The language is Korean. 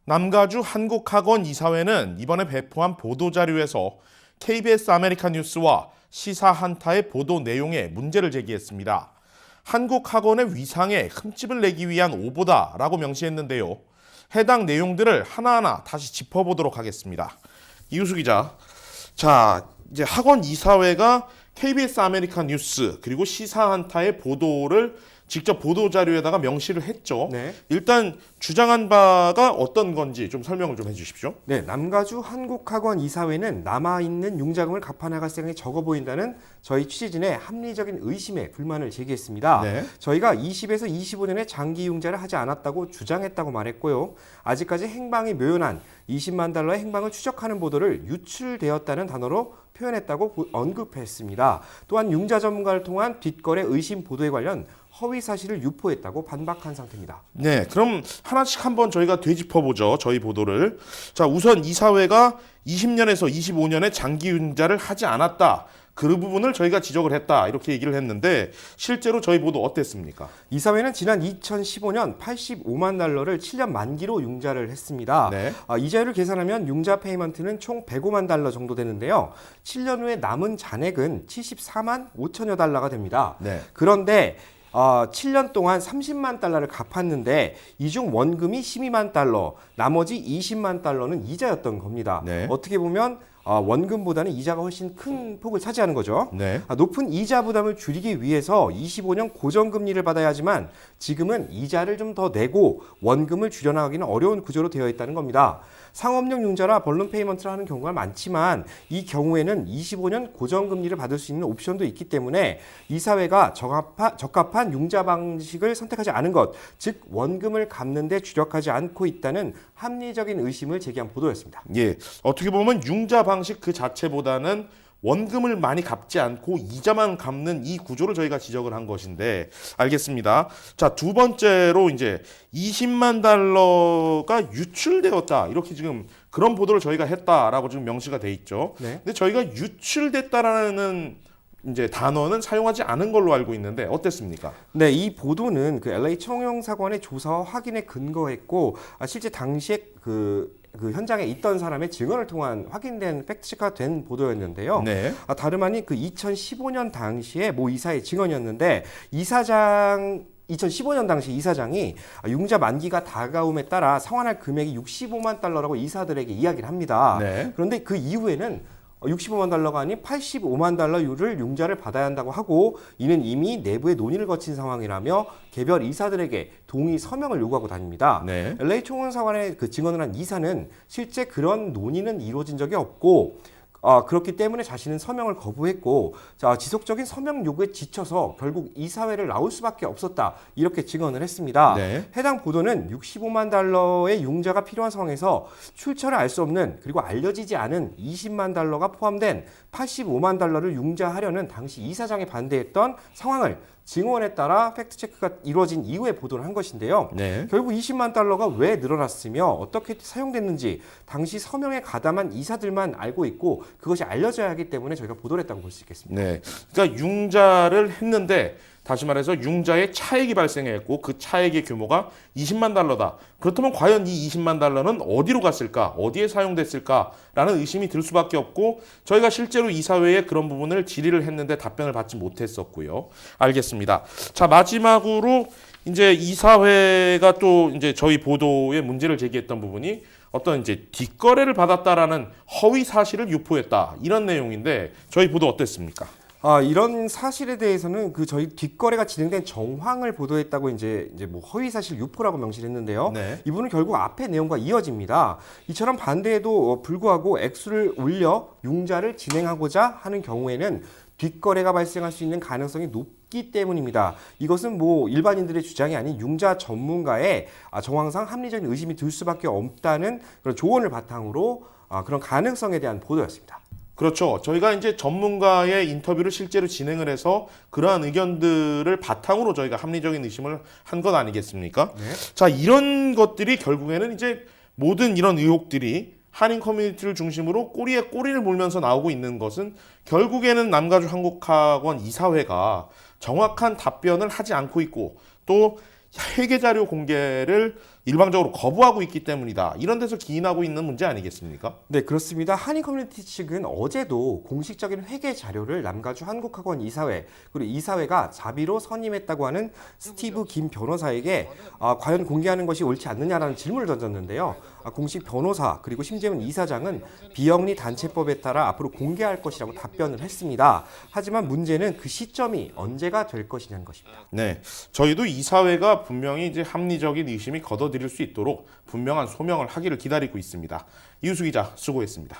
남가주 한국학원 이사회는 이번에 배포한 보도자료에서 KBS 아메리칸 뉴스와 시사 한타의 보도 내용에 문제를 제기했습니다. 한국학원의 위상에 흠집을 내기 위한 오보다라고 명시했는데요. 해당 내용들을 하나하나 다시 짚어보도록 하겠습니다. 이우수 기자, 자 이제 학원 이사회가 KBS 아메리칸 뉴스 그리고 시사 한타의 보도를 직접 보도자료에다가 명시를 했죠. 네. 일단 주장한 바가 어떤 건지 좀 설명을 좀 해주십시오. 네, 남가주 한국학원 이사회는 남아있는 융자금을 갚아나갈 생각이 적어 보인다는 저희 취재진의 합리적인 의심에 불만을 제기했습니다. 네. 저희가 20에서 25년의 장기 융자를 하지 않았다고 주장했다고 말했고요. 아직까지 행방이 묘연한 20만 달러의 행방을 추적하는 보도를 유출되었다는 단어로 표현했다고 언급했습니다. 또한 융자 전문가를 통한 뒷거래 의심 보도에 관련 허위 사실을 유포했다고 반박한 상태입니다. 네, 그럼 하나씩 한번 저희가 되짚어보죠. 저희 보도를. 자, 우선 이사회가 20년에서 25년의 장기 융자를 하지 않았다. 그 부분을 저희가 지적을 했다. 이렇게 얘기를 했는데 실제로 저희 보도 어땠습니까? 이사회는 지난 2015년 85만 달러를 7년 만기로 융자를 했습니다. 네. 이자율을 계산하면 융자 페이먼트는 총 105만 달러 정도 되는데요. 7년 후에 남은 잔액은 74만 5천여 달러가 됩니다. 네. 그런데 7년 동안 30만 달러를 갚았는데 이 중 원금이 12만 달러, 나머지 20만 달러는 이자였던 겁니다. 네. 어떻게 보면 원금보다는 이자가 훨씬 큰 폭을 차지하는 거죠. 네. 높은 이자 부담을 줄이기 위해서 25년 고정금리를 받아야 하지만 지금은 이자를 좀 더 내고 원금을 줄여나가기는 어려운 구조로 되어 있다는 겁니다. 상업용 융자라 벌룬 페이먼트를 하는 경우가 많지만 이 경우에는 25년 고정금리를 받을 수 있는 옵션도 있기 때문에 이사회가 적합한 융자 방식을 선택하지 않은 것, 즉 원금을 갚는 데 주력하지 않고 있다는 합리적인 의심을 제기한 보도였습니다. 예, 어떻게 보면 융자 방식 그 자체보다는 원금을 많이 갚지 않고 이자만 갚는 이 구조를 저희가 지적을 한 것인데 알겠습니다. 자, 두 번째로 이제 20만 달러가 유출되었다. 이렇게 지금 그런 보도를 저희가 했다라고 지금 명시가 돼 있죠. 네. 근데 저희가 유출됐다라는 이제 단어는 사용하지 않은 걸로 알고 있는데 어땠습니까? 네, 이 보도는 그 LA 청용사관의 조사와 확인에 근거했고 실제 당시에 그 현장에 있던 사람의 증언을 통한 확인된 팩트체크가 된 보도였는데요. 네. 다름 아닌 그 2015년 당시에 모 이사의 증언이었는데 이사장 2015년 당시 이사장이 융자 만기가 다가옴에 따라 상환할 금액이 65만 달러라고 이사들에게 이야기를 합니다. 네. 그런데 그 이후에는 65만 달러가 아닌 85만 달러율을 융자를 받아야 한다고 하고 이는 이미 내부의 논의를 거친 상황이라며 개별 이사들에게 동의 서명을 요구하고 다닙니다. 네. LA 총원사관의 그 증언을 한 이사는 실제 그런 논의는 이루어진 적이 없고 그렇기 때문에 자신은 서명을 거부했고 지속적인 서명 요구에 지쳐서 결국 이사회를 나올 수밖에 없었다 이렇게 증언을 했습니다. 네. 해당 보도는 65만 달러의 융자가 필요한 상황에서 출처를 알 수 없는 그리고 알려지지 않은 20만 달러가 포함된 85만 달러를 융자하려는 당시 이사장이 반대했던 상황을 증언에 따라 팩트체크가 이루어진 이후에 보도를 한 것인데요. 네. 결국 20만 달러가 왜 늘어났으며 어떻게 사용됐는지 당시 서명에 가담한 이사들만 알고 있고 그것이 알려져야 하기 때문에 저희가 보도를 했다고 볼 수 있겠습니다. 네. 그러니까 융자를 했는데 다시 말해서 융자에 차액이 발생했고 그 차액의 규모가 20만 달러다. 그렇다면 과연 이 20만 달러는 어디로 갔을까? 어디에 사용됐을까라는 의심이 들 수밖에 없고 저희가 실제로 이사회에 그런 부분을 질의를 했는데 답변을 받지 못했었고요. 알겠습니다. 자, 마지막으로 이제 이사회가 또 이제 저희 보도에 문제를 제기했던 부분이 어떤 이제 뒷거래를 받았다라는 허위 사실을 유포했다. 이런 내용인데 저희 보도 어땠습니까? 이런 사실에 대해서는 그 저희 뒷거래가 진행된 정황을 보도했다고 이제 뭐 허위 사실 유포라고 명시를 했는데요. 네. 이분은 결국 앞의 내용과 이어집니다. 이처럼 반대에도 불구하고 액수를 올려 융자를 진행하고자 하는 경우에는 뒷거래가 발생할 수 있는 가능성이 높기 때문입니다. 이것은 뭐 일반인들의 주장이 아닌 융자 전문가의 정황상 합리적인 의심이 들 수밖에 없다는 그런 조언을 바탕으로 그런 가능성에 대한 보도였습니다. 그렇죠. 저희가 이제 전문가의 인터뷰를 실제로 진행을 해서 그러한 의견들을 바탕으로 저희가 합리적인 의심을 한 것 아니겠습니까? 네. 자, 이런 것들이 결국에는 이제 모든 이런 의혹들이 한인 커뮤니티를 중심으로 꼬리에 꼬리를 물면서 나오고 있는 것은 결국에는 남가주 한국학원 이사회가 정확한 답변을 하지 않고 있고 또 회계 자료 공개를 일방적으로 거부하고 있기 때문이다. 이런 데서 기인하고 있는 문제 아니겠습니까? 네, 그렇습니다. 한인 커뮤니티 측은 어제도 공식적인 회계 자료를 남가주 한국학원 이사회 그리고 이사회가 자비로 선임했다고 하는 스티브 김 변호사에게 과연 공개하는 것이 옳지 않느냐라는 질문을 던졌는데요. 공식 변호사 그리고 심재훈 이사장은 비영리 단체법에 따라 앞으로 공개할 것이라고 답변을 했습니다. 하지만 문제는 그 시점이 언제가 될 것이냐는 것입니다. 네, 저희도 이사회가 분명히 이제 합리적인 의심이 걷어들일 수 있도록 분명한 소명을 하기를 기다리고 있습니다. 이우수 기자 수고했습니다.